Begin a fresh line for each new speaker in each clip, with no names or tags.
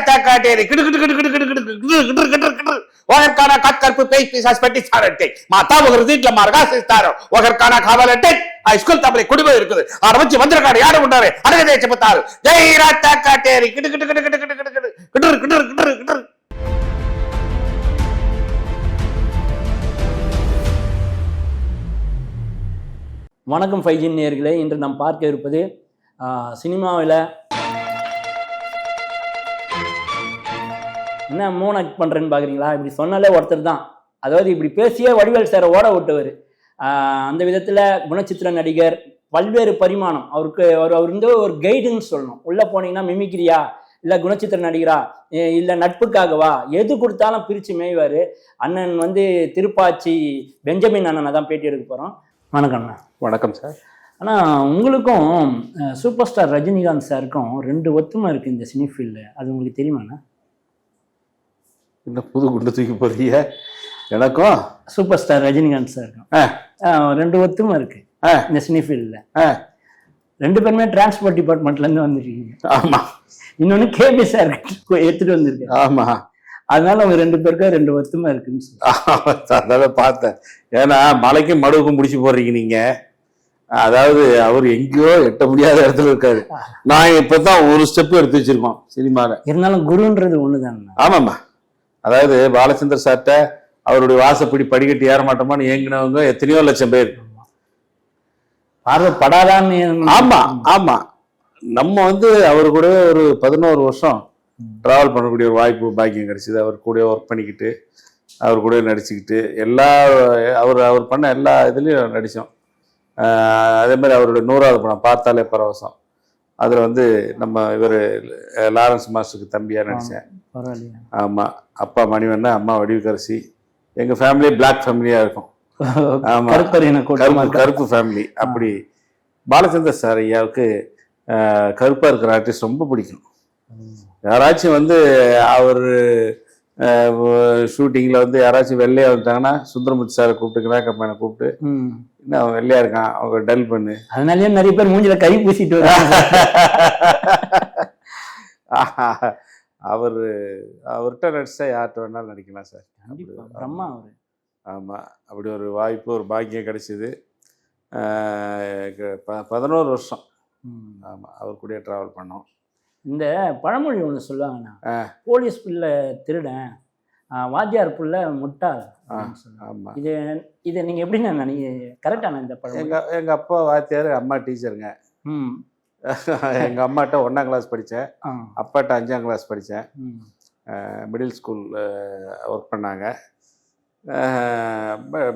காட்டேரி கிடு கிடு கிடு கிடு கிடு கிடு கிடு கிடு கிடு கிடு ஒகர்கான கற்கற்பு பேய் பிசாஸ் பெட்டி சாரட்டை மாதா ஒரு வீட்ல மார்கா சிஸ்தாரோ ஒகர்கான காவலட்டை ஸ்கூல் தப்பலை குடிமை இருக்குது ஆரம்பிச்சு மந்திரக்காடு யாரு பண்ணாரு அடகதே செப்பத்தாரு ஜெய் ராத்தா காட்டேரி கிடு கிடு கிடு கிடு கிடு கிடு கிடு கிடு கிடு கிடு கிடு.
வணக்கம் ஃபைஜின் நேயர்களே, இன்று நாம் பார்க்க இருப்பது சினிமாவில் என்ன மூணு ஆக்ட் பண்ணுறேன்னு பார்க்குறீங்களா? இப்படி சொன்னாலே ஒருத்தர் தான், அதாவது இப்படி பேசியே வடிவேல் சாரை ஓட விட்டவர். அந்த விதத்தில் குணச்சித்திர நடிகர், பல்வேறு பரிமாணம் அவருக்கு. அவர் வந்து ஒரு கைடுன்னு சொல்லணும். உள்ளே போனீங்கன்னா மிமிக்கிரியா, இல்லை குணச்சித்திர நடிகரா, இல்லை நட்புக்காகவா, எது கொடுத்தாலும் பிரித்து மேய்வார். அண்ணன் வந்து திருப்பாச்சி பெஞ்சமின் அண்ணனை தான் பேட்டி எடுக்க போகிறோம். வணக்கம் அண்ணா.
வணக்கம் சார்.
ஆனால் உங்களுக்கும் சூப்பர் ஸ்டார் ரஜினிகாந்த் சாருக்கும் 2 ஒத்துமை இருக்குது இந்த சினி ஃபீல்டில். அது உங்களுக்கு தெரியுமாண்ணா?
இன்னும் புது குண்டு தூக்கி போறீங்க. எனக்கும்
சூப்பர் ஸ்டார் ரஜினிகாந்த் சாருக்கும் 2 ஒத்துமை இருக்குது இந்த சினி ஃபீல்டில். 2 பேருமே டிரான்ஸ்போர்ட் டிபார்ட்மெண்ட்லேருந்து வந்துருக்கீங்க.
ஆமாம்.
இன்னொன்று கேபி சார் எடுத்துகிட்டு வந்திருக்கேன்.
ஆமாம்.
அதனால அவங்க 2 பேருக்கும் 2 ஒத்துமை இருக்குன்னு சொல்லி
அதனால பார்த்தேன். ஏன்னா மலைக்கும் மடுவுக்கும் முடிச்சு போடுறீங்க நீங்க. அதாவது அவர் எங்கேயோ எட்ட முடியாத இடத்துல இருக்காரு. நான் இப்பதான் ஒரு ஸ்டெப் எடுத்து வச்சிருக்கோம் சினிமால.
இருந்தாலும் குருன்றது ஒண்ணுதான்.
ஆமாம்மா. அதாவது பாலச்சந்தர் சார்ட்ட அவருடைய வாசப்படி படிக்கட்டு ஏற மாட்டோமான்னு ஏங்கினவங்க எத்தனையோ லட்சம் பேர்.
பார்வைப்படாதான்னு.
ஆமா ஆமா. நம்ம வந்து அவரு கூட ஒரு 11 வருஷம் ட்ராவல் பண்ணக்கூடிய ஒரு வாய்ப்பு பாக்கியம் கிடைச்சிது. அவர் கூட ஒர்க் பண்ணிக்கிட்டு, அவர் கூட நடிச்சுக்கிட்டு, அவர் பண்ண எல்லா இதுலேயும் நடித்தோம். அதே மாதிரி அவருடைய 100வது படம் பார்த்தாலே பரவசம், அதில் வந்து நம்ம இவர் லாரன்ஸ் மாஸ்டருக்கு தம்பியாக நடித்தேன். ஆமாம். அப்பா மணிவண்ணன், அம்மா வடிவுக்கரசி. எங்கள் ஃபேமிலியே பிளாக் ஃபேமிலியாக இருக்கும். ஆமாம், கருப்பு ஃபேமிலி. அப்படி பாலச்சந்தர் சார் ஐயாவுக்கு கருப்பாக இருக்கிற ஆர்டிஸ்ட் ரொம்ப பிடிக்கும். யாராச்சும் வந்து அவர் ஷூட்டிங்கில் வந்து யாராச்சும் வெள்ளையா வந்துட்டாங்கன்னா சுந்தரமுத்து சாரை கூப்பிட்டு கப்பனை கூப்பிட்டு, இன்னும் அவன் வெள்ளையா இருக்கான், அவங்க டல் பண்ணு.
அதனாலயே நிறைய பேர் மூஞ்சில கை பூசிட்டு
அவர்கிட்ட நடிச்சா யார்கிட்ட வேணாலும் நடிக்கலாம் சார்.
பிரம்மா அவரு.
ஆமாம். அப்படி ஒரு வாய்ப்பு, ஒரு பாக்கியம் கிடைச்சிது. 11 வருஷம். ஆமாம், அவர் கூட ட்ராவல் பண்ணோம்.
இந்த பழமொழி ஒன்று சொல்லுவாங்கண்ணா, போலீஸ் புள்ள திருடன், வாத்தியார் புள்ள முட்டாள்.
ஆமாம்.
இதை நீங்கள் எப்படின்னா கரெக்டான இந்த பழமொழி?
எங்கள் அப்பா வாத்தியார், அம்மா டீச்சருங்க. எங்கள் அம்மாட்ட 1ஆம் கிளாஸ் படித்தேன், அப்பாட்ட 5ஆம் கிளாஸ் படித்தேன். மிடில் ஸ்கூல் ஒர்க் பண்ணாங்க.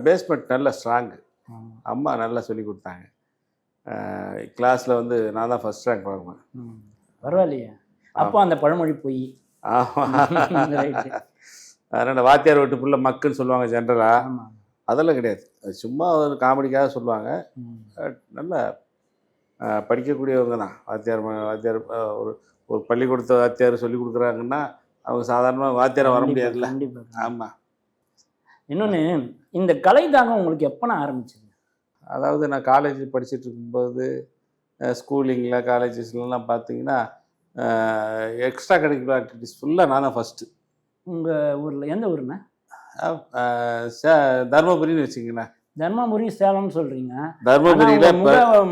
பேஸ்மெண்ட் நல்ல ஸ்ட்ராங்கு. அம்மா நல்லா சொல்லி கொடுத்தாங்க. கிளாஸில் வந்து நான் தான் ஃபஸ்ட் ரேங்க் வாங்குவேன்.
பரவாயில்லையே. அப்போ அந்த பழமொழி போய்.
அதனால் வாத்தியார் வீட்டு புள்ள மக்குன்னு சொல்லுவாங்க ஜென்ரலாக. அதெல்லாம் கிடையாது, சும்மா ஒரு காமெடிக்காக சொல்லுவாங்க. நல்லா படிக்கக்கூடியவங்க தான் வாத்தியார். ஒரு பள்ளிக்கூடத்தை வாத்தியார் சொல்லி கொடுக்குறாங்கன்னா அவங்க சாதாரணமாக வாத்தியாரை வர முடியாதுல்ல. ஆமாம்.
இன்னொன்று, இந்த கலை தாகம் உங்களுக்கு எப்போனா ஆரம்பிச்சது?
அதாவது நான் காலேஜ் படிச்சுட்டு இருக்கும்போது, ஸ்கூலிங்கில் காலேஜஸ்லாம் பார்த்தீங்கன்னா எக்ஸ்ட்ரா கரிக்குலர் ஆக்டிவிட்டிஸ் ஃபுல்லாக நான் தான் ஃபஸ்ட்டு.
உங்கள் ஊரில் எந்த ஊருண்ணா?
தர்மபுரின்னு வச்சுக்கங்களேன்.
தர்மபுரி, சேலம்னு சொல்கிறீங்க.
தர்மபுரியில்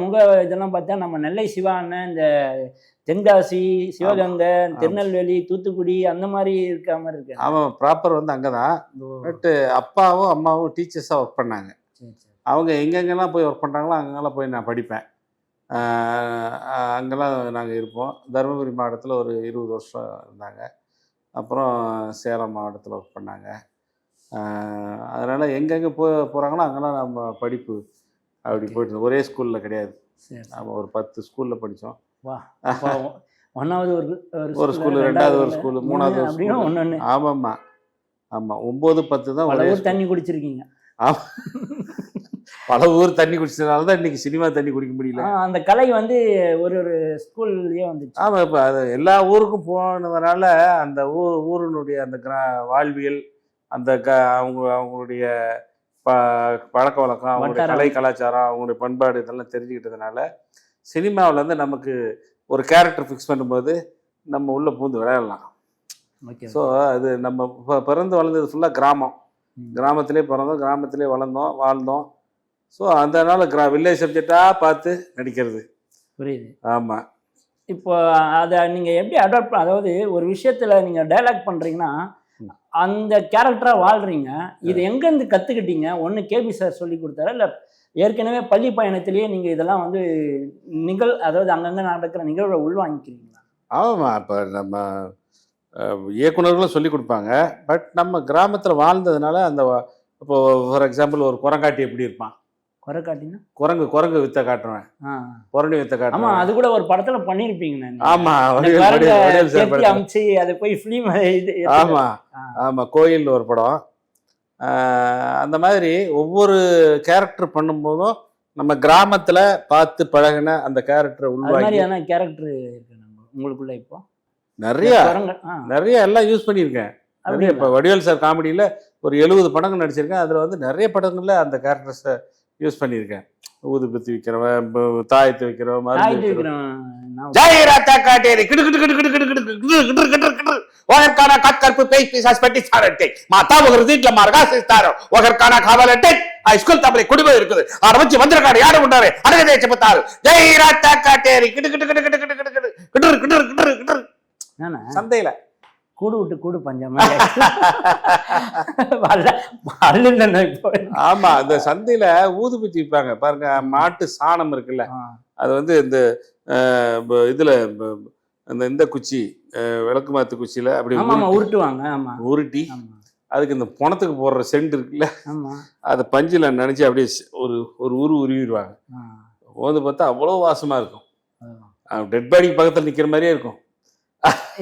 முக இதெல்லாம் பார்த்தா நம்ம நெல்லை சிவா அண்ணன், இந்த தென்காசி, சிவகங்கை, திருநெல்வேலி, தூத்துக்குடி அந்த மாதிரி இருக்க மாதிரி இருக்கு.
ஆமாம், ப்ராப்பர் வந்து அங்கே தான். பட்டு அப்பாவும் அம்மாவும் டீச்சர்ஸாக ஒர்க் பண்ணாங்க. அவங்க எங்கெங்கெல்லாம் போய் ஒர்க் பண்ணுறாங்களோ அங்கெல்லாம் போய் நான் படிப்பேன். அங்கெல்லாம் நாங்கள் இருப்போம். தருமபுரி மாவட்டத்தில் ஒரு 20 வருஷம் இருந்தாங்க. அப்புறம் சேலம் மாவட்டத்தில் ஒர்க் பண்ணாங்க. அதனால் எங்கெங்கே போகிறாங்களோ அங்கெல்லாம் நம்ம படிப்பு அப்படி போயிட்டு, ஒரே ஸ்கூலில் கிடையாது. நம்ம ஒரு 10 ஸ்கூலில் படித்தோம்.
வா, 1வது
ஒரு ஸ்கூலு, 2வது ஒரு ஸ்கூலு, 3வது ஒரு ஸ்கூலு.
ஒன்று.
ஆமாம்மா. ஆமாம், 9, 10 தான்.
தண்ணி குடிச்சிருக்கீங்க.
ஆமாம், பல ஊர் தண்ணி குடிச்சதுனால தான் இன்னைக்கு சினிமா தண்ணி குடிக்க முடியல.
அந்த கலை வந்து ஒரு ஸ்கூல்லையே வந்துச்சு.
ஆமாம், இப்போ அது எல்லா ஊருக்கும் போனதுனால அந்த ஊரினுடைய அந்த வாழ்வியல், அந்த அவங்களுடைய பழக்க வழக்கம், அவங்களுடைய கலை கலாச்சாரம், அவங்களுடைய பண்பாடு இதெல்லாம் தெரிஞ்சுக்கிட்டதுனால சினிமாவில் வந்து நமக்கு ஒரு கேரக்டர் ஃபிக்ஸ் பண்ணும்போது நம்ம உள்ளே பூந்து விளையாடலாம்.
ஓகே.
ஸோ அது நம்ம பிறந்து வளர்ந்தது ஃபுல்லாக கிராமம். கிராமத்திலே பிறந்தோம், கிராமத்திலே வாழ்ந்தோம். ஸோ அதனால வில்லேஜ் சப்ஜெக்டாக பார்த்து நடிக்கிறது.
புரியுது.
ஆமாம்.
இப்போ அதை நீங்கள் எப்படி அடாப்ட், அதாவது ஒரு விஷயத்தில் நீங்கள் டைலாக் பண்ணுறீங்கன்னா அந்த கேரக்டராக வாழ்கிறீங்க. இது எங்கேருந்து கற்றுக்கிட்டீங்க? ஒன்று கேபி சார் சொல்லி கொடுத்தாரா, இல்லை ஏற்கனவே பள்ளி பயணத்திலேயே நீங்கள் இதெல்லாம் வந்து அதாவது அங்கங்கே நடக்கிற நிகழ்வை உள்வாங்கிக்கிறீங்களா?
ஆமாம். இப்போ நம்ம இயக்குநர்களும் சொல்லி கொடுப்பாங்க. பட் நம்ம கிராமத்தில் வாழ்ந்ததுனால அந்த இப்போ ஃபார் எக்ஸாம்பிள் ஒரு குரங்காட்டி எப்படி இருப்பான்?
குரங்காட்டினா
குரங்கு வித்த காட்டுறேன், புரணி வித்த
ஆமா,
காட்டுறேன்.
அது கூட ஒரு படத்துல பண்ணிருப்பீங்க.
ஆமா,
அமிச்சு அது போய் ஃபிலிம்.
ஆமா ஆமா, கோயில் ஒரு படம். அந்த மாதிரி ஒவ்வொரு கேரக்டர் பண்ணும்போதும் நம்ம கிராமத்துல பார்த்து பழகின அந்த கேரக்டரை உள்வாங்கி
கேரக்டர் இருக்கு உங்களுக்குள்ள. இப்போ
நிறைய எல்லாம் யூஸ் பண்ணியிருக்கேன். நிறைய இப்போ வடிவேல் சார் காமெடியில் ஒரு 70 படங்கள் நடிச்சிருக்கேன். அதில் வந்து நிறைய படங்களில் அந்த கேரக்டர்ஸை யூஸ் பண்ணியிருக்கேன். ஊதுபத்தி விற்கிறவன், தாயத்தை விற்கிறவன், மருந்து
స్కూల్ తప్పలే కుడిపోయి இருக்குது. ఆడ వచ్చి మంత్రకాడు యాడ ఉంటారు అడగదే చెప్తారు. జై రాత కాటేరి కిట కిట కిట కిట కిట కిట కిట కిట కిట కిట కిట சந்தையில
கூடு விட்டு கூடு பஞ்சம்.
ஆமா, அந்த சந்தையில ஊதுபத்தி விற்பாங்க பாருங்க. மாட்டு சாணம் இருக்குல்ல, அது வந்து இந்த இதுல இந்த குச்சி, விளக்கு மாத்து குச்சியில அப்படி
உருட்டுவாங்க.
உருட்டி அதுக்கு இந்த புணத்துக்கு போடுற சென்ட் இருக்குல்ல, அதை பஞ்சில நினைச்சு அப்படியே ஒரு உருவிடுவாங்க. வந்து பார்த்தா அவ்வளோ வாசமா இருக்கும். டெட் பாடி பக்கத்தில் நிக்கிற மாதிரியே இருக்கும்.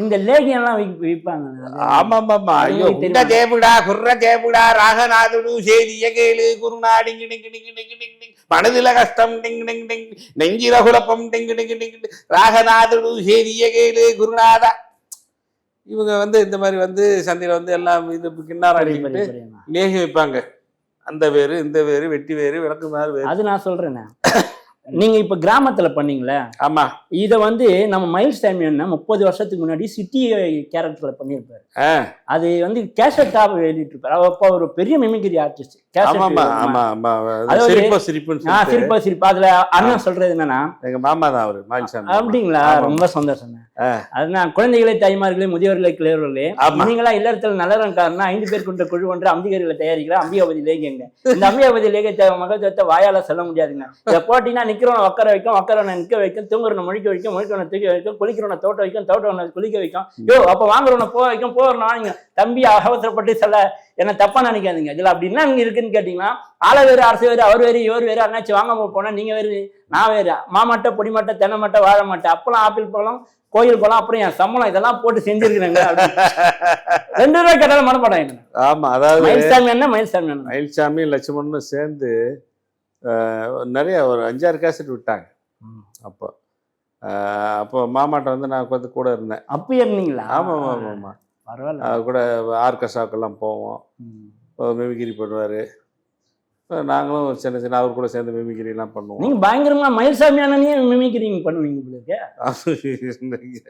இந்த லேகியெல்லாம் விற்பாங்க.
ஆமா ஆமா. ஐயோ, குண்ட தேவுடா, குர்ர தேவுடா, ராகநாதுடு சேதிய கேளு குருநா டிங்கு டிங்கு டிங்கு டிங்கு டிங்கு மனதில கஷ்டம் டிங்கு டிங்கு டிங்கு நெஞ்சில குழப்பம் டிங்கு டிங்கு டிங்கு ராகநாதுடு சேதிய கேளு குருநாதா. இவங்க வந்து இந்த மாதிரி வந்து சந்தையில வந்து எல்லாம் இது கிண்ணாரம் அடிக்கிட்டு லேகி வைப்பாங்க. அந்த வேறு இந்த வேறு வெட்டி வேறு விளக்கு மாதிரி வேறு.
அது நான் சொல்றேன். நீங்க இப்ப கிராமத்துல பண்ணீங்களே,
ஆமா,
இத வந்து நம்ம மைல்ஸ் டைம் 30 வருஷத்துக்கு முன்னாடி சிட்டி கேரக்டர்ல பண்ணிருப்பாரு. அது வந்து கேசட்டா எழுதிட்டு இருப்பாரு. அப்ப ஒரு பெரிய மிமிக்ரி ஆர்டிஸ்ட். சிரிப்பு. அதுல அண்ணன் சொல்றது என்னன்னா,
எங்க மாமா தான் அவரு மாயில்சாமி.
அப்படிங்களா? ரொம்ப சந்தோஷம். அதுதான் குழந்தைகளே, தாய்மார்களே, முதியோர்களே, கிளையர்களே, நீங்களா இல்லறத்தில் நல்லறன்காரனா 5 பேர் கொண்ட குழு ஒன்று அம்பிகர்களை தயாரிக்கிற அம்பிகாபதி லேகங்க. இந்த அம்பிகாபதி லேக மகத்துவத்தை வாயால சொல்ல முடியாதுங்க. இதை போட்டீங்கன்னா நிக்கிறவனை உட்கார வைக்கும், உட்காரவனை நிற்க வைக்கும், தூங்குறவனை முழிக்க வைக்கும், முழிக்கவனை தூக்கி வைக்கும், குளிக்கிறவனை தோட்ட வைக்கும், தோட்டவனை குளிக்க வைக்கும். யோ அப்ப வாங்குறவனை போக வைக்கும், போறவனை வாங்க. தம்பி அவசரப்பட்டு சொல்ல என்ன தப்பா நினைக்காதீங்க. இதுல அப்படின்னா நீங்க இருக்குன்னு கேட்டீங்கன்னா, ஆள வேறு, அரசு வேறு, அவர் வேறு, இவர் வேறு, அண்ணாச்சி வாங்க போனா நீங்க வேறு, நான் வேறு, மாமாட்டை, பொடிமாட்டை, தென்னை மாட்டை, வாழை மாட்டை, அப்பெல்லாம் ஆப்பிள் பழம், கோயில் போலாம், அப்புறம் என் சம்பளம் இதெல்லாம் போட்டு செஞ்சிருக்கிறாங்க. 2 ரூபாய் கேட்டாலும் மனப்படாங்க.
ஆமா, அதாவது
மயில்சாமி
லட்சுமணனும் சேர்ந்து நிறைய ஒரு 5-6 கேசட் விட்டாங்க. அப்போ மாமாட்ட வந்து நான் வந்து கூட இருந்தேன்.
அப்போ இருந்தீங்களா?
ஆமா ஆமா ஆமா,
பரவாயில்ல.
அது கூட ஆர்கெஸ்ட்ராக்கெல்லாம் போவோம், மிமிகிரி பண்ணுவாரு. நாங்களும் சின்ன சின்ன அவர் கூட சேர்ந்து மிமிகிரி எல்லாம் பண்ணுவோம்.
நீங்க பயங்கரமா மயில்சாமி அண்ணனையே மிமிகிரி பண்ணுவீங்க.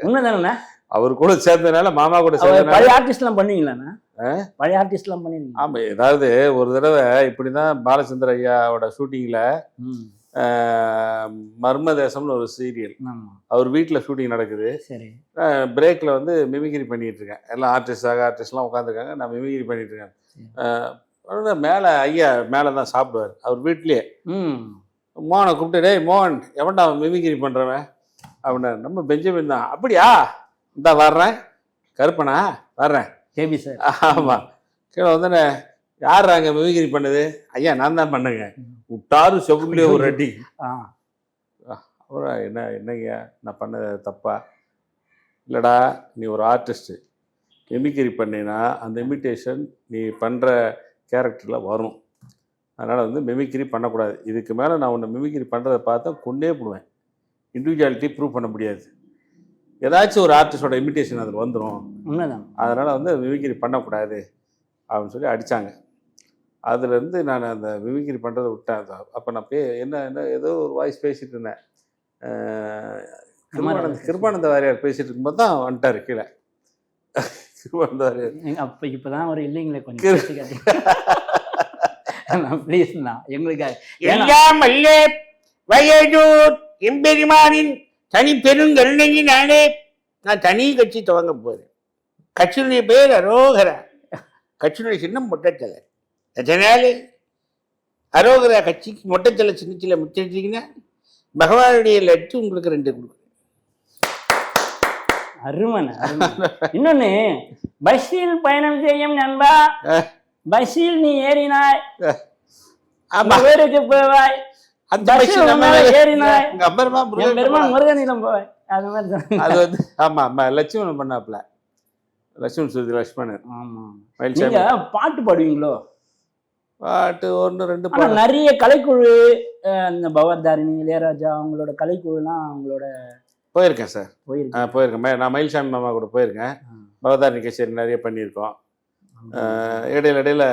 உண்மைதானே?
அவர் கூட சேர்ந்ததுனால, மாமா கூட சேர்ந்ததுனால.
பழைய ஆர்டிஸ்ட் எல்லாம் பண்ணுவீங்களாண்ணா? பழைய ஆர்டிஸ்ட் எல்லாம் பண்ணுவீங்க?
ஆமா, ஏதாவது ஒரு தடவை இப்படிதான் பாலச்சந்திர ஐயாவோட ஷூட்டிங்ல மர்ம தேசம்னு ஒரு சீரியல், அவர் வீட்டில் ஷூட்டிங் நடக்குது.
சரி,
பிரேக்கில் வந்து மிமிகிரி பண்ணிட்டு இருக்கேன். எல்லாம் ஆர்டிஸ்ட்லாம் உட்காந்துருக்காங்க, நான் மிமிகிரி பண்ணிட்டு இருக்கேன். மேலே ஐயா மேலே தான் சாப்பிடுவார் அவர் வீட்லேயே. மோகனை கூப்பிட்டு, டேய் மோகன், எவன்டா மிமிகிரி பண்ணுறவன் அப்படின்னா, நம்ம பெஞ்சமின் தான். அப்படியா, இந்தா வர்றேன். கருப்பனா வர்றேன்.
KP sir.
ஆமாம். கீழே வந்தோடனே, யார் அங்கே மிமிகிரி பண்ணுது? ஐயா நான் தான் பண்ணுங்க. விட்டாரு செவுலே ஒரு அடி. அப்புறம் என்னங்க நான் பண்ணது தப்பா? இல்லைடா, நீ ஒரு ஆர்டிஸ்ட்டு, மிமிக்ரி பண்ணினா அந்த இமிட்டேஷன் நீ பண்ணுற கேரக்டரில் வரும். அதனால் வந்து மிமிக்ரி பண்ணக்கூடாது. இதுக்கு மேலே நான் உன்னை மிமிக்ரி பண்ணுறதை பார்த்தா கொண்டே போடுவேன். இண்டிவிஜுவாலிட்டி ப்ரூவ் பண்ண முடியாது. ஏதாச்சும் ஒரு ஆர்டிஸ்டோட இமிட்டேஷன் அதில் வந்துடும். அதனால் வந்து மிமிக்ரி பண்ணக்கூடாது அப்படின்னு சொல்லி அடித்தாங்க. அதுலேருந்து நான் அந்த மிமிக்ரி பண்ணுறதை விட்டேன். அப்போ நான் என்ன ஏதோ ஒரு வாய்ஸ் பேசிகிட்டு இருந்தேன். கிருபானந்த வாரியார் பேசிகிட்டு இருக்கும்போது தான் வந்துட்டார் கீழே. வந்தார்.
அப்போ இப்போதான் ஒரு இல்லைங்களே கொஞ்சம் ப்ளீஸ்ண்ணா எங்களுக்காக.
எல்லாம் அல்ல வயதூர் எம்பெருமானின் தனி பெருங்கருணையின் நாளே நான் தனி கட்சி துவங்க போறேன். கட்சியினுடைய பேர் அரோகரா. கட்சியினுடைய சின்னம் மொட்டைத்தலை. அதனால அரோகரா கட்சிக்கு மொட்டைத்தலை சின்னத்தில் முத்திட்டீங்கன்னா பகவானுடைய லட்டு உங்களுக்கு 2 கொடுக்குறேன்.
அருமனை. இன்னொன்னு, பஸ்ஸில் பயணம் செய்யும் நண்பா, பஸ்ஸில் நீ ஏறினாய் ஊருக்கு போவாய்,
அந்த பஸ்
ஏறினாய்
பெருமான்
முருகனிடம் போவாய். அது மாதிரி
அது வந்து ஆமா லட்சுமணன் பண்ணாப்ல, லட்சுமண் சுருதி லட்சுமணன்.
ஆமா.
மயில்சாமி
நீங்க பாட்டு பாடுவீங்களோ?
பாட்டு 1 2
ஆனா நிறைய கலைக்குழு, இந்த பவதாரிணி, இளையராஜா அவங்களோட கலைக்குழுலாம் அவங்களோட
போயிருக்கேன் சார்.
போயிருக்கு.
போயிருக்கேன். நான் மயில்சாமி மாமா கூட போயிருக்கேன். பவதாரணி கச்சேரி நிறைய பண்ணியிருக்கோம். இடையில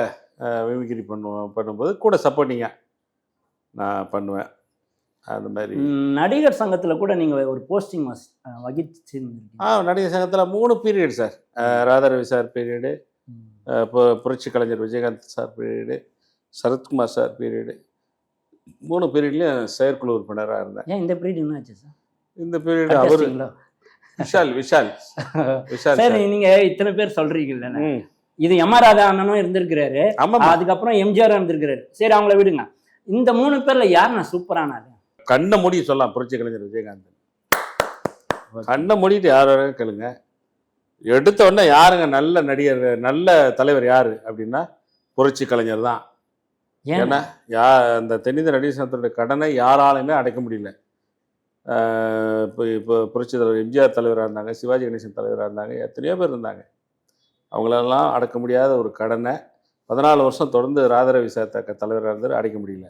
மிமிக்ரி பண்ணும்போது கூட சப்போர்ட்டிங்காக நான் பண்ணுவேன். அந்த மாதிரி
நடிகர் சங்கத்துல கூட நீங்க ஒரு போஸ்டிங் வகிச்சிருந்தீங்க.
நடிகர் சங்கத்தில் 3 period sir. Radharavi sir period, புரட்சி கலைஞர் Vijayakanth sir period, Sarathkumar sir period, 3 பீரியட்லையும் செயற்குழு உறுப்பினராக இருந்தேன்.
ஏன் இந்த பீரியட் என்ன ஆச்சு சார்?
இந்த பீரியட் அவர் விஷால்
சரி, நீங்க இத்தனை பேர் சொல்றீங்கல்ல, இது எம் ஆர் ராதா அண்ணனும் இருந்திருக்கிறாரு, அதுக்கப்புறம் எம்ஜிஆர் இருந்திருக்கிறாரு. சரி, அவங்கள விடுங்க. இந்த 3 பேர்ல யார் நான் சூப்பரானாரு?
கண்ணை மூடி சொல்லலாம் புரட்சி கலைஞர் விஜயகாந்த். கண்ணை மூடிட்டு யார் கேளுங்க. எடுத்த உடனே யாருங்க நல்ல நடிகர், நல்ல தலைவர் யாரு அப்படின்னா புரட்சி கலைஞர் தான். ஏன்னா அந்த தென்னிந்திய நடிகர் சங்கத்தினுடைய கடனை யாராலுமே அடைக்க முடியல. இப்போ புரட்சி தலைவர் எம்ஜிஆர் தலைவராக இருந்தாங்க, சிவாஜி கணேசன் தலைவராக இருந்தாங்க, எத்தனையோ பேர் இருந்தாங்க. அவங்களெல்லாம் அடக்க முடியாத ஒரு கடனை 14 வருஷம் தொடர்ந்து ராதாரவி சார் தலைவராக இருந்தார், அடைக்க முடியல.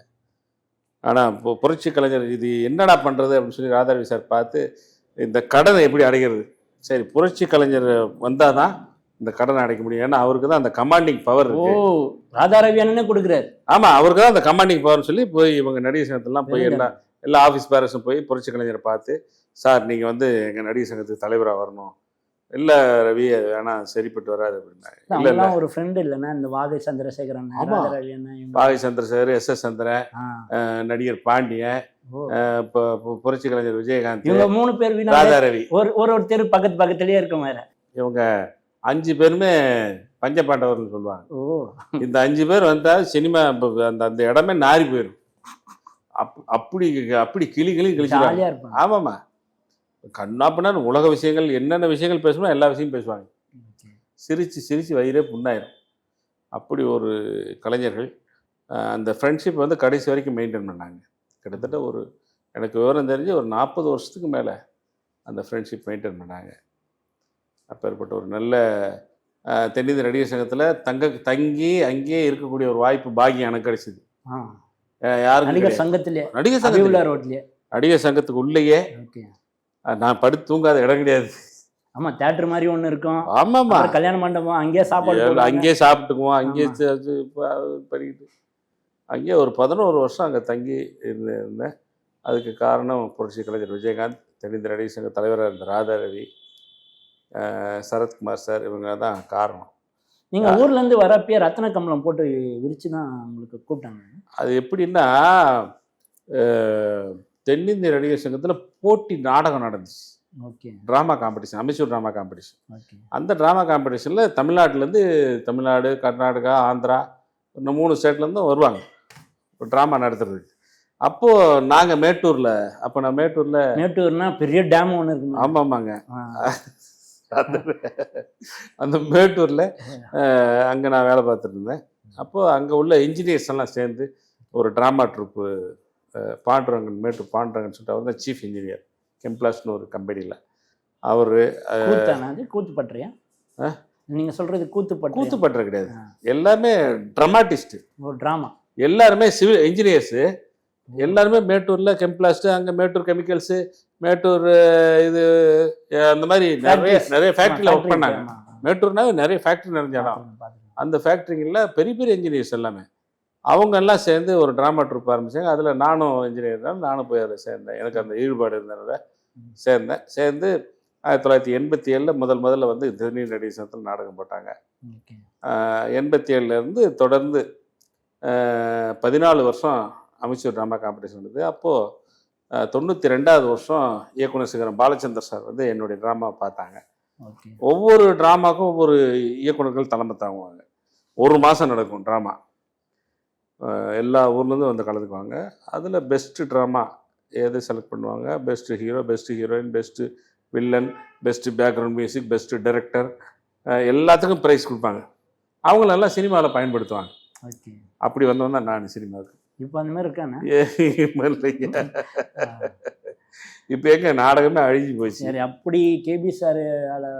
ஆனால் இப்போ புரட்சி கலைஞர் இது என்னடா பண்ணுறது அப்படின்னு சொல்லி ராதாரவி சார் பார்த்து இந்த கடனை எப்படி அடைக்கிறது, சரி புரட்சி கலைஞர் வந்தால் தான் இந்த கடனை அடைக்க முடியும். ஏன்னா அவருக்கு தான் அந்த கமாண்டிங் பவர் இருக்கு.
ராதாரவி அண்ணனே கொடுக்குறாரு.
ஆமாம், அவருக்கு தான் அந்த கமாண்டிங் பவர்னு சொல்லி போய் இவங்க நடிகர் சங்கத்திலாம் போய் எல்லா ஆஃபீஸ் பேரஸும் போய் புரட்சி கலைஞரை பார்த்து, சார் நீங்கள் வந்து எங்கள் நடிகர் சங்கத்துக்கு தலைவராக வரணும். இல்லை ரவி, அது வேணாம், சரிப்பட்டு வராது அப்படின்னா. இல்லை
ஒரு ஃப்ரெண்டு இல்லைன்னா இந்த வாகை சந்திரசேகரன்,
வாகை சந்திரசேகர், எஸ்.எஸ். சந்திரன், நடிகர் பாண்டியன், இப்போ புரட்சி கலைஞர் விஜயகாந்த்,
இவங்க 3 பேர்,
ராதாரவி,
ஒரு தெரு பக்கத்துலயே இருக்கும். வேற இவங்க
5 பேருமே பஞ்சபாண்டவர்னு சொல்லுவாங்க. இந்த 5 பேர் வந்தால் சினிமா அந்த இடமே நாரி போயிடும். அப்படி கிளி கிழிச்சிருவாங்க. ஆமாம்மா, கண்ணாப்பண்ணா உலக விஷயங்கள் என்னென்ன விஷயங்கள் பேசணுமோ எல்லா விஷயமும் பேசுவாங்க. சிரித்து வயிறே புண்ணாயிரும். அப்படி ஒரு கலைஞர்கள். அந்த ஃப்ரெண்ட்ஷிப் வந்து கடைசி வரைக்கும் மெயின்டைன் பண்ணாங்க. கிட்டத்தட்ட எனக்கு விவரம் தெரிஞ்சு ஒரு 40 வருஷத்துக்கு மேலே அந்த ஃப்ரெண்ட்ஷிப் மெயின்டைன் பண்ணாங்க. அப்பேற்பட்ட ஒரு நல்ல தென்னிந்திய நடிகர் சங்கத்தில் தங்கி அங்கேயே இருக்கக்கூடிய ஒரு வாய்ப்பு பாக்கியம் எனக்கு கிடைச்சிது. யாருக்கு? நடிகர் சங்கத்துக்கு உள்ளேயே நான் படுத்து தூங்காத இடம் கிடையாது.
ஆமா, தியேட்டர் மாதிரி ஒன்று இருக்கும்.
ஆமாம்மா,
கல்யாண மண்டபம், அங்கேயே
அங்கேயே சாப்பிட்டுக்குவோம், அங்கேயே பண்ணிக்கிட்டு அங்கேயே ஒரு 11 வருஷம் அங்கே தங்கி இருந்தேன். அதுக்கு காரணம் புரட்சி கலைஞர் விஜயகாந்த், தென்னிந்திய நடிகர் சங்க தலைவராக இருந்த ராதாரவி, சரத்குமார் சார், இவங்க தான் காரணம்.
நீங்கள் ஊர்லேருந்து வரப்பே ரத்ன கம்பளம் போட்டு விரிச்சு தான் உங்களுக்கு கூப்பிட்டாங்க.
அது எப்படின்னா, தென்னிந்திய நடிகர் சங்கத்தில் போட்டி நாடகம் நடந்துச்சு.
Okay.
Drama competition, amateur drama competition. அந்த ட்ராமா காம்படிஷனில் தமிழ்நாடு, கர்நாடகா, ஆந்திரா, இந்த 3 ஸ்டேட்லேருந்தும் வருவாங்க ட்ராமா நடத்துறதுக்கு. அப்போது நாங்கள்
மேட்டூர்னா பெரிய டேம் ஒன்று இருக்கு.
ஆமாம்மாங்க, அந்த மேட்டூரில் அங்கே நான் வேலை பார்த்துட்டு இருந்தேன். அப்போது அங்கே உள்ள இன்ஜினியர்ஸ் எல்லாம் சேர்ந்து ஒரு ட்ராமா ட்ரூப்பு, மேட்டூர் பாண்டுரங்கன் சொல்லிட்டு அவர் தான் சீஃப் இன்ஜினியர், கெம்ப்ளாஸ்னு ஒரு கம்பெனியில். அவர்
கூத்துப்பட்டுறியா? நீங்கள் சொல்கிறது
கூத்துப்பட்டுற கிடையாது, எல்லாமே ட்ராமாட்டிஸ்ட்டு.
ட்ராமா
எல்லாருமே சிவில் இன்ஜினியர்ஸு, எல்லாருமே மேட்டூரில் கெம்ப்ளாஸ்ட்டு, அங்கே மேட்டூர் கெமிக்கல்ஸு, மேட்டூர் இது அந்த மாதிரி நிறைய ஃபேக்ட்ரியில் ஒர்க் பண்ணாங்க. மேட்டூர்னாவே நிறைய ஃபேக்ட்ரி நிறைஞ்ச இடம். அந்த ஃபேக்ட்ரிங்களில் பெரிய பெரிய இன்ஜினியர்ஸ் எல்லாமே அவங்க எல்லாம் சேர்ந்து ஒரு ட்ராமா ட்ரூப் ஆரம்பித்தாங்க. அதில் நானும் இன்ஜினியர் தான், நானும் போய் அதில் சேர்ந்தேன். எனக்கு அந்த ஈடுபாடு இருந்ததுனால சேர்ந்து 1987 முதல்ல வந்து திருநீர் நடிகர் சங்கத்தில் நாடகம் போட்டாங்க.
ஓகே.
87லேருந்து தொடர்ந்து 14 வருஷம் அமைச்சர் ட்ராமா காம்படிஷன் இருந்தது. அப்போது 92வது வருஷம் இயக்குனர் சிகரம் பாலச்சந்தர் சார் வந்து என்னுடைய ட்ராமாவை பார்த்தாங்க.
ஓகே.
ஒவ்வொரு ட்ராமாக்கும் ஒவ்வொரு இயக்குனர்கள் தலைமை தாங்குவாங்க. 1 மாதம் நடக்கும் ட்ராமா. எல்லா ஊர்லேருந்து வந்து கலந்துக்குவாங்க. அதில் பெஸ்ட்டு ட்ராமா எது செலக்ட் பண்ணுவாங்க, best hero, best heroine, best villain, best background music, best director, எல்லாத்துக்கும் ப்ரைஸ் கொடுப்பாங்க. அவங்களெல்லாம் சினிமாவில் பயன்படுத்துவாங்க.
ஓகே.
அப்படி வந்தவன் தான் நான் சினிமாவுக்கு.
இப்போ அந்த மாதிரி இருக்கானே.
இல்லைங்க, இப்போ எங்க நாடகமே அழிஞ்சு போச்சு.
சரி, அப்படி கேபி சார்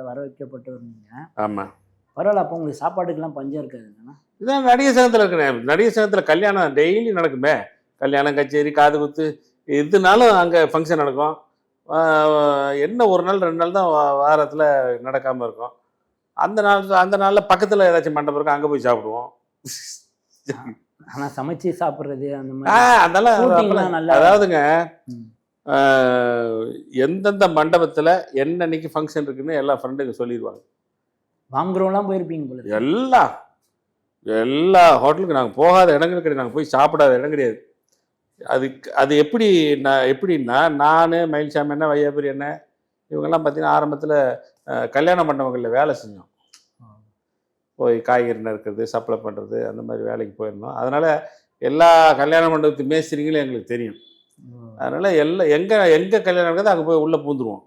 வர வைக்கப்பட்டவர் நீங்கள்.
ஆமாம்,
பரவாயில்ல. அப்போ உங்களுக்கு சாப்பாட்டுக்கெல்லாம் பஞ்சம் இருக்காதுண்ணா.
இதான் நடிகர் சங்கத்தில் இருக்கிறேன். நடிகர் சங்கத்தில் கல்யாணம் டெய்லி நடக்குமே. கல்யாணம், கச்சேரி, காது குத்து, எதுனாலும் அங்கே ஃபங்க்ஷன் நடக்கும். என்ன ஒரு நாள் 2 நாள் தான் வாரத்தில் நடக்காமல் இருக்கும். அந்த நாளில் பக்கத்தில் ஏதாச்சும் மண்டபம் இருக்கும், அங்கே போய் சாப்பிடுவோம்.
ஆனால் சமைச்சு சாப்பிட்றது அந்த
அதெல்லாம்
நல்லா.
அதாவதுங்க, எந்தெந்த மண்டபத்தில் என்னன்னைக்கு ஃபங்க்ஷன் இருக்குன்னு எல்லா ஃப்ரெண்டுங்க சொல்லிடுவாங்க.
வாங்குறவங்களாம் போயிருப்பீங்க போல.
எல்லா ஹோட்டலுக்கு நாங்கள் போகாத இடங்கள் கிடையாது, நாங்கள் போய் சாப்பிடாத இடம் கிடையாது. அது எப்படின்னா நான் மயில்சாமி என்ன, வையாபுரி என்ன, இவங்கெல்லாம் பார்த்தீங்கன்னா ஆரம்பத்தில் கல்யாண மண்டபங்களில் வேலை செஞ்சோம். போய் காய்கறி நறுக்கிறது, சப்ளை பண்ணுறது, அந்த மாதிரி வேலைக்கு போயிருந்தோம். அதனால் எல்லா கல்யாண மண்டபத்து மேஸ்திரிங்களும் எங்களுக்கு தெரியும். அதனால் எங்கே கல்யாணம் நடக்குது அங்கே போய் உள்ளே பூந்துருவோம்.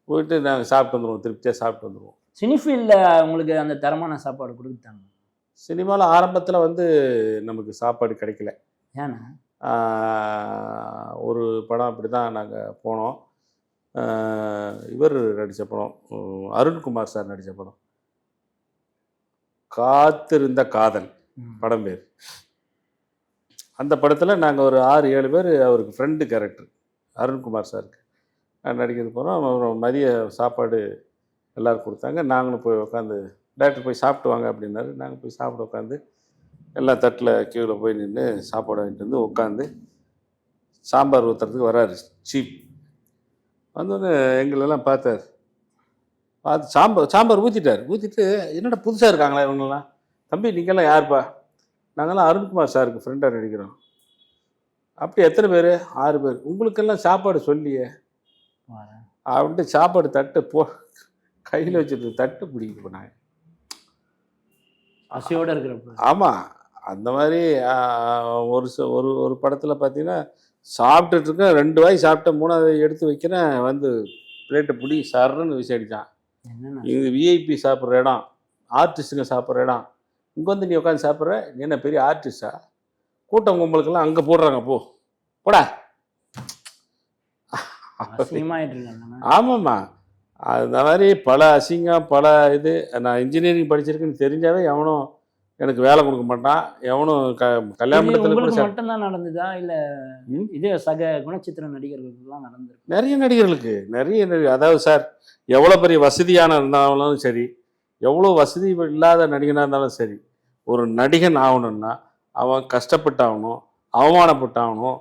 போயிட்டு நாங்கள் சாப்பிட்டு வந்துடுவோம், திருப்தியாக சாப்பிட்டு வந்துடுவோம்.
சினிஃபீல்டில் உங்களுக்கு அந்த தரமான சாப்பாடு கொடுத்தாங்க?
சினிமாவில் ஆரம்பத்தில் வந்து நமக்கு சாப்பாடு கிடைக்கல.
ஏன்னா
ஒரு படம் அப்படி தான் நாங்கள் போனோம். இவர் நடித்த படம், அருண்குமார் சார் நடித்த படம், காத்திருந்த காதல் படம் பேர். அந்த படத்தில் நாங்கள் ஒரு 6-7 பேர் அவருக்கு ஃப்ரெண்டு கேரக்டர் அருண்குமார் சாருக்கு நடிக்கிறது போகிறோம். அப்புறம் மதிய சாப்பாடு எல்லோரும் கொடுத்தாங்க. நாங்களும் போய் உட்காந்து, டேரக்டர் போய் சாப்பிட்டு வாங்க அப்படின்னாரு. நாங்கள் போய் சாப்பிட உட்காந்து எல்லா தட்டில் க்யூவில் போய் நின்று சாப்பாடு வாங்கிட்டு வந்து உட்காந்து சாம்பார் ஊற்றுறதுக்கு வராரு சீப். வந்தோடனே எங்களெல்லாம் பார்த்தார். சாம்பார் ஊற்றிட்டு என்னடா புதுசாக இருக்காங்களா இவங்கெல்லாம், தம்பி நீங்கள்லாம் யாருப்பா? நாங்கள்லாம் அருண்குமார் சாருக்கு ஃப்ரெண்டாக நடிக்கிறோம். அப்படி எத்தனை பேர்? 6 பேர். உங்களுக்கெல்லாம் சாப்பாடு சொல்லியே அப்படின்ட்டு சாப்பாடு தட்டு கையில் வச்சுட்டு தட்டு பிடிக்கிட்டு போனாங்க.
பசியோடு இருக்கிறப்ப.
ஆமாம், அந்த மாதிரி ஒரு படத்தில் பார்த்தீங்கன்னா சாப்பிட்டுட்டு இருக்கேன், 2 வாய் சாப்பிட்டேன், 3வது எடுத்து வைக்கிறேன், வந்து பிளேட்டை பிடி சர்ன்னு விசைடிச்சான். இது விஐபி சாப்பிட்ற இடம், ஆர்டிஸ்ட்டுங்க சாப்பிட்ற இடம், இங்கே வந்து நீ உட்காந்து சாப்பிட்ற, நீ என்ன பெரிய ஆர்டிஸ்டா? கூட்டம் கும்பலுக்கெல்லாம் அங்கே போடுறாங்க, போடா. ஆமாம்மா, அந்த மாதிரி பல அசிங்கம், பல இது. நான் இன்ஜினியரிங் படிச்சிருக்குன்னு தெரிஞ்சாவே எவனும் எனக்கு வேலை கொடுக்க மாட்டான். எவனும் கல்யாண மண்டபத்தில்
மட்டும்தான் நடந்ததா இல்லை இதே சக குணச்சித்திர நடிகர்களுக்கெல்லாம் நடந்திருக்கு?
நிறைய நடிகர்களுக்கு, அதாவது சார், எவ்வளோ பெரிய வசதியான இருந்தாலும் சரி, எவ்வளோ வசதி இல்லாத நடிகனாக இருந்தாலும் சரி, ஒரு நடிகன் ஆகணும்னா அவன் கஷ்டப்பட்டாகணும், அவமானப்பட்டாகணும்,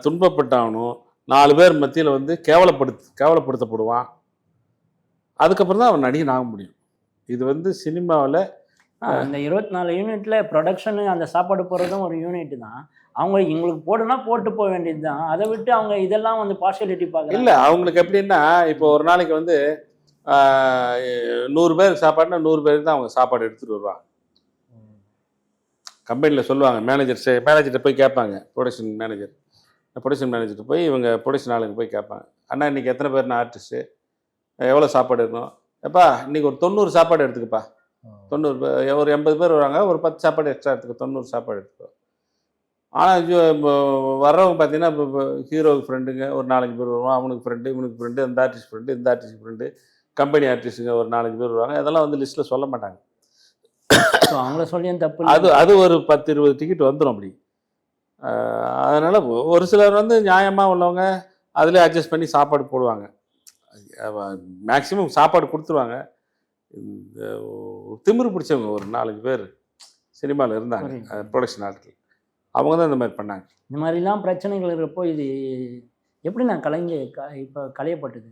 துன்பப்பட்டாகணும், 4 பேர் மத்தியில் வந்து கேவலப்படுத்தப்படுவான். அதுக்கப்புறம் தான் அவன் நடிகன் ஆக முடியும். இது வந்து சினிமாவில்
அந்த 24 யூனிட்ல ப்ரொடக்ஷனு, அந்த சாப்பாடு போடுறதும் ஒரு யூனிட் தான். அவங்க எங்களுக்கு போடுனா போட்டு போக வேண்டியது தான். அதை விட்டு அவங்க இதெல்லாம் வந்து பார்ஷியாலிட்டி பார்க்க
இல்லை. அவங்களுக்கு எப்படின்னா, இப்போ ஒரு நாளைக்கு வந்து 100 பேர் சாப்பாடுனா 100 பேருக்கு தான் அவங்க சாப்பாடு எடுத்துகிட்டு வருவாங்க. கம்பெனியில் சொல்லுவாங்க, மேனேஜர்கிட்ட போய் கேட்பாங்க. ப்ரொடக்ஷன் மேனேஜர்கிட்ட போய் இவங்க ப்ரொடக்ஷன் ஆளுங்க போய் கேட்பாங்க, அண்ணா இன்றைக்கி எத்தனை பேர்னா ஆர்டிஸ்ட்டு, எவ்வளோ சாப்பாடு இருக்கணும்? எப்பா இன்றைக்கி ஒரு 90 சாப்பாடு எடுத்துக்கப்பா. 90 பேர், ஒரு 80 பேர் வராங்க, ஒரு 10 சாப்பாடு எக்ஸ்ட்ரா எடுத்துக்கோ, 90 சாப்பாடு எடுத்துக்கோ. ஆனால் வர்றவங்க பார்த்தீங்கன்னா இப்போ ஹீரோவுக்கு ஃப்ரெண்டுங்க ஒரு 4-5 பேர் வருவாங்க, அவனுக்கு ஃப்ரெண்டு, இவனுக்கு ஃப்ரெண்டு, இந்த ஆர்டிஸ்ட் ஃப்ரெண்டு, இந்த ஆர்டிஸ்ட் ஃப்ரெண்டு, கம்பெனி ஆர்டிஸ்ட்டுங்க ஒரு 4-5 பேர் வருவாங்க. அதெல்லாம் வந்து லிஸ்ட்டில் சொல்ல மாட்டாங்க.
அவங்கள சொல்லியும் தப்பு.
அது ஒரு 10-20 டிக்கெட் வந்துடும் அப்படி. அதனால் ஒரு சிலர் வந்து நியாயமாக உள்ளவங்க அதிலே அட்ஜஸ்ட் பண்ணி சாப்பாடு போடுவாங்க. மேக்ஸிமம் சாப்பாடு கொடுத்துருவாங்க. இந்த திமிரு பிடிச்சவங்க ஒரு 4-5 பேர் சினிமாவில் இருந்தாங்க, ப்ரொடக்ஷன் ஆட்கள். அவங்க தான் இந்த மாதிரி பண்ணாங்க.
இந்த மாதிரிலாம் பிரச்சனைகள் இருக்கிறப்போ இது எப்படி நான் இப்போ களையப்பட்டது?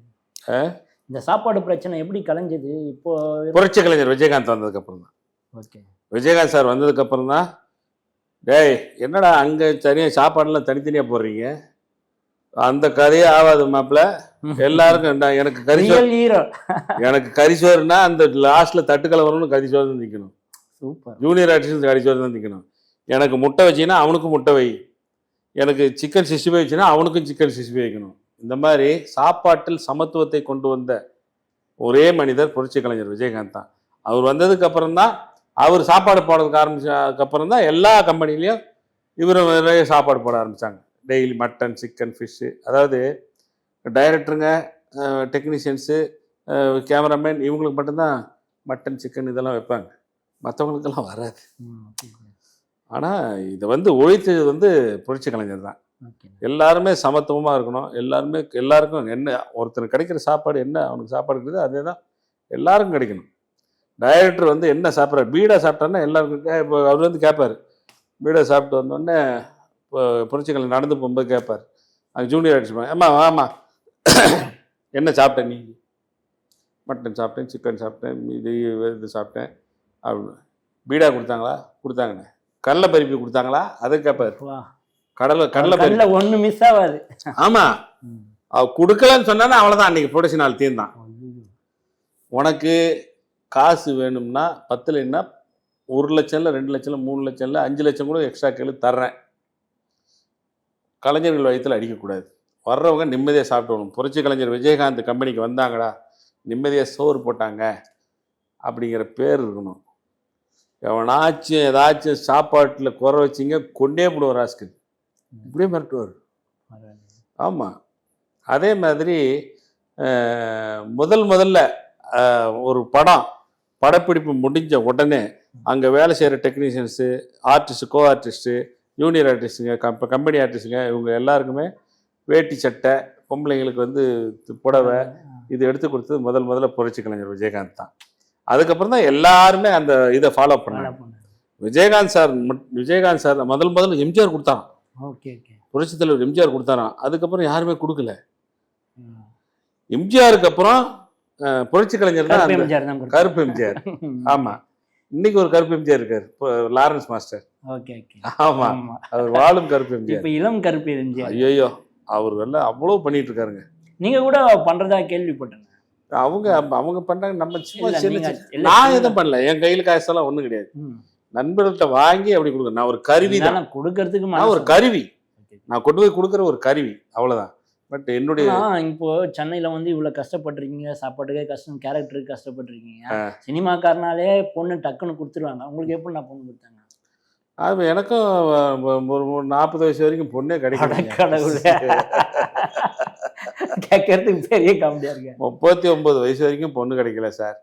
இந்த சாப்பாடு பிரச்சனை எப்படி கலைஞ்சது இப்போ?
புரட்சி கலைஞர் விஜயகாந்த் வந்ததுக்கு அப்புறம் தான்.
ஓகே.
விஜயகாந்த் சார் வந்ததுக்கு அப்புறம் தான், டேய் என்னடா அங்கே தனியாக சாப்பாடுலாம் தனித்தனியாக போடுறீங்க, அந்த கதையே ஆகாது மாப்பிள்ள, எல்லாருக்கும் எனக்கு கரிசோறு,
ஹீரோ.
எனக்கு கரிசோறுனா அந்த லாஸ்ட்ல தட்டுக்களை வரணும்னு கரிசோறு தான் நிற்கணும்.
சூப்பர்.
ஜூனியர் ஆர்டிஸ்ட் கரிசோறு தான் நிற்கணும். எனக்கு முட்டை வச்சின்னா அவனுக்கும் முட்டை வை, எனக்கு சிக்கன் 65 வச்சுன்னா அவனுக்கும் சிக்கன் 65 வைக்கணும். இந்த மாதிரி சாப்பாட்டில் சமத்துவத்தை கொண்டு வந்த ஒரே மனிதர் புரட்சி கலைஞர் விஜயகாந்த் தான். அவர் வந்ததுக்கு அப்புறம் தான், அவர் சாப்பாடு போடுறதுக்கு ஆரம்பிச்சதுக்கு அப்புறம் தான் எல்லா கம்பெனிலையும் இவர் நிறைய சாப்பாடு போட ஆரம்பித்தாங்க. Daily mutton, chicken, fish. அதாவது டைரக்டருங்க, டெக்னீஷியன்ஸு, கேமராமேன் இவங்களுக்கு மட்டும்தான் மட்டன், சிக்கன் இதெல்லாம் வைப்பாங்க, மற்றவங்களுக்கெல்லாம் வராது. ஆனால் இதை ஒழித்தது புரட்சி கலைஞர் தான். எல்லாருமே சமத்துவமாக இருக்கணும், எல்லாருக்கும் என்ன ஒருத்தருக்கு கிடைக்கிற சாப்பாடு என்ன அவனுக்கு சாப்பாடு கிடைக்குது அதே தான் எல்லாருக்கும் கிடைக்கணும். டைரக்டர் என்ன சாப்பிட்றாரு, பீடா சாப்பிட்டாருன்னா எல்லாருக்கும் இப்போ அவர் கேட்பார், பீடா சாப்பிட்டு வந்தோடனே இப்போ புரட்சி கலைஞர் நடந்து போகும்போது கேட்பார், அங்கே ஜூனியர் ஆர்டிஸ்ட், ஆமாம் ஆமாம் என்ன சாப்பிட்டேன் நீ? மட்டன் சாப்பிட்டேன், சிக்கன் சாப்பிட்டேன், இது சாப்பிட்டேன் அப்படின்னு. பீடா கொடுத்தாங்களா? கொடுத்தாங்கண்ணே. கடலை பருப்பி கொடுத்தாங்களா? அதை கேட்பார். கடலை பருப்பி
ஒன்று மிஸ் ஆகாது.
ஆமாம், அவ கொடுக்கலன்னு சொன்னா அவ்வளோதான், அன்றைக்கி ப்ரொடக்ஷன் நாள் தீர்ந்தான். உனக்கு காசு வேணும்னா 10 இல்லைன்னா 1 லட்சம் இல்லை 2 லட்சம் இல்லை 3 லட்சம் இல்லை 5 லட்சம் கூட எக்ஸ்ட்ரா கேளு தர்றேன். கலைஞர்கள் வயத்தில் அடிக்கக்கூடாது, வர்றவங்க நிம்மதியாக சாப்பிட்டு. புரட்சி கலைஞர் விஜயகாந்த் கம்பெனிக்கு வந்தாங்கடா, நிம்மதியாக சோறு போட்டாங்க அப்படிங்கிற பேர் இருக்கணும். எவனாச்சும் ஏதாச்சும் சாப்பாட்டில் குறை வச்சிங்க கொண்டே போடுவார் ராஸ்கல், இப்படியே மிரட்டுவார். ஆமாம், அதே மாதிரி முதல்ல ஒரு படப்பிடிப்பு முடிஞ்ச உடனே அங்கே வேலை செய்கிற technicians, artist, co artist, junior ஆர்டிஸ்ட்டுங்க, கம்பெனி ஆர்டிஸ்ட்டுங்க, இவங்க எல்லாருக்குமே வேட்டி சட்டை, பொம்பளைங்களுக்கு புடவை இது எடுத்து கொடுத்தது முதல்ல புரட்சி கலைஞர் விஜயகாந்த் தான். அதுக்கப்புறம் தான் எல்லாருமே அந்த இதை ஃபாலோ பண்ணாங்க. விஜயகாந்த் சார் முதல்ல எம்ஜிஆர் கொடுத்தாராம். புரட்சி தலைவர் எம்ஜிஆர் கொடுத்தாராம். அதுக்கப்புறம் யாருமே கொடுக்கல. எம்ஜிஆருக்கு அப்புறம் புரட்சி கலைஞர் தான் கருப்பு எம்ஜிஆர். ஆமா, இன்னைக்கு ஒரு கருப்பு எம்ஜிஆர் இருக்காரு, லாரன்ஸ் மாஸ்டர். ஆமா, அவர் வாழும் கருப்பு எம்ஜிஆர், இளம் கருப்பு எம்ஜிஆர். ஐயோ, அவர் எல்லாம் அவ்வளவு பண்ணிட்டு இருக்காருங்க.
நீங்க கூட பண்றதா கேள்விப்பட்டேன்.
அவங்க பண்றாங்க, நம்ம சும்மா நான் எதுவும் பண்ணல, என் கையில காசெல்லாம் ஒண்ணும் கிடையாது. நண்பர்கள்ட்ட வாங்கி அப்படி கொடுக்குறேன். நான் ஒரு கருவி தான்
கொடுக்கறதுக்கு,
நான் ஒரு கருவி, நான் கொண்டு போய் கொடுக்குற ஒரு கருவி, அவ்வளவுதான். பட் என்னுடைய
இப்போ சென்னையில இவ்வளவு கஷ்டப்பட்டிருக்கீங்க, சாப்பாட்டுக்கே கஷ்டம், கேரக்டருக்கு கஷ்டப்பட்டிருக்கீங்க. சினிமாக்காரனாலே பொண்ணு டக்குன்னு கொடுத்துருவாங்க. உங்களுக்கு எப்படி நான் பொண்ணு கொடுத்தாங்க?
அது எனக்கும் ஒரு 40 வயசு வரைக்கும் பொண்ணே கிடைக்கும்.
கேட்கறதுக்கு பெரிய காமெடியா இருக்கு.
39 வயசு வரைக்கும் பொண்ணு கிடைக்கல சார்.